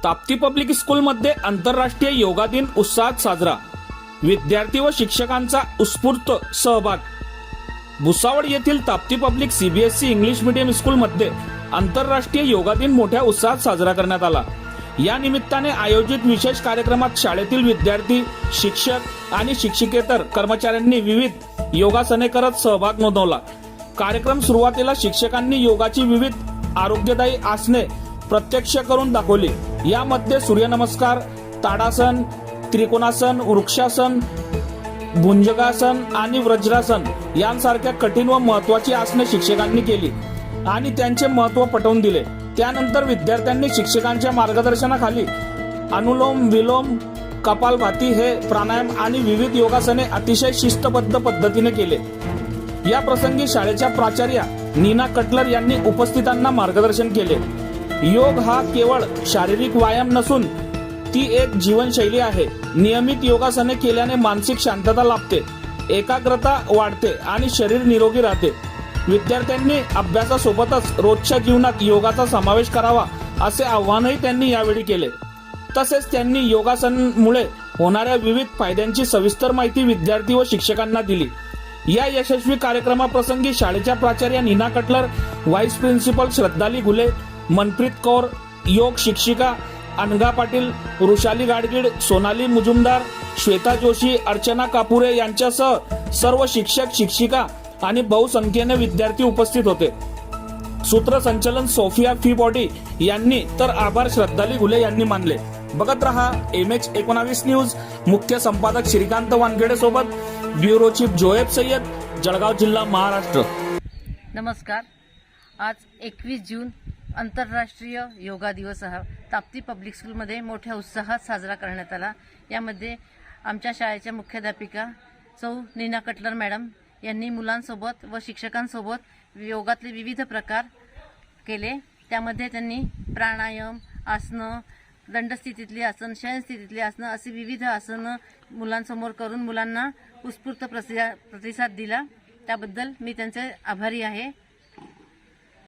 Tapti public स्कूलमध्ये आंतरराष्ट्रीय योगा दिन उत्साहात साजरा. विद्यार्थी व शिक्षकांचा उत्स्फूर्त सहभाग. भुसावळ येथील Tapti public CBSE English medium स्कूलमध्ये आंतरराष्ट्रीय योगा दिन मोठ्या उत्साहात साजरा करण्यात आला. या निमित्ताने आयोजित विशेष कार्यक्रमात शाळेतील विद्यार्थी, शिक्षक आणि शिक्षकेतर कर्मचाऱ्यांनी विविध योगासने करत सहभाग नोंदवला. कार्यक्रम सुरुवातीला शिक्षकांनी योगाची विविध आरोग्यदायी आसने प्रत्यक्ष करून दाखवली. यामध्ये सूर्यनमस्कार, ताडासन, त्रिकोणासन, वृक्षासन, भुजंगासन आणि वज्रासन यांसारख्या कठीण व महत्वाची आसने शिक्षकांनी केली आणि त्यांचे महत्त्व पटवून दिले. त्यानंतर विद्यार्थ्यांनी शिक्षकांच्या मार्गदर्शनाखाली अनुलोम विलोम, कपालभाती हे प्राणायाम आणि विविध योगासने अतिशय शिस्तबद्ध पद्धतीने केले. या प्रसंगी शाळेच्या प्राचार्या नीना कटलर यांनी उपस्थितांना मार्गदर्शन केले. योग हा केवळ शारीरिक व्यायाम नसून ती एक जीवनशैली आहे. नियमित योगासने केल्याने मानसिक शांतता लाभते, एकाग्रता वाढते आणि शरीर निरोगी राहते. विद्यार्थ्यांनी अभ्यासासोबतच रोजच्या जीवनात योगाचा समावेश करावा असे आवाहनही त्यांनी यावेळी केले. तसेच त्यांनी योगासनामुळे होणाऱ्या विविध फायद्यांची सविस्तर माहिती विद्यार्थी व शिक्षकांना दिली. या यशस्वी कार्यक्रमाप्रसंगी शाळेच्या प्राचार्या Nina Cutler, vice principal Shraddhali Ghule, Manpreet Kaur, योग शिक्षिका अनघा पाटील, वृषाली गाडगीळ, सोनाली मुजुमदार, श्वेता जोशी, अर्चना कापुरे यांच्यासह सर्व शिक्षक, शिक्षिका आणि बहुसंख्येने विद्यार्थी उपस्थित होते. सूत्रसंचालन सोफिया फी बॉडी यांनी तर आभार श्रद्धाली घुले यांनी मानले. बघत रहा MH19 न्यूज. मुख्य संपादक श्रीकांत वानखेडे सोबत ब्युरो चीफ जोएब सय्यद, जळगाव जिल्हा, महाराष्ट्र. नमस्कार. आज 21 जून आंतरराष्ट्रीय योगा दिवस हा ताप्ती पब्लिक स्कूलमध्ये मोठ्या उत्साहात साजरा करण्यात आला. यामध्ये आमच्या शाळेच्या मुख्याध्यापिका सौ नीना कटलर मॅडम यांनी मुलांसोबत व शिक्षकांसोबत योगातले विविध प्रकार केले. त्यामध्ये त्यांनी प्राणायाम, आसनं, दंडस्थितीतली आसन, शयनस्थितीतली आसनं अशी विविध आसनं मुलांसमोर करून मुलांना उत्स्फूर्त प्रतिसाद दिला. त्याबद्दल मी त्यांचे आभारी आहे.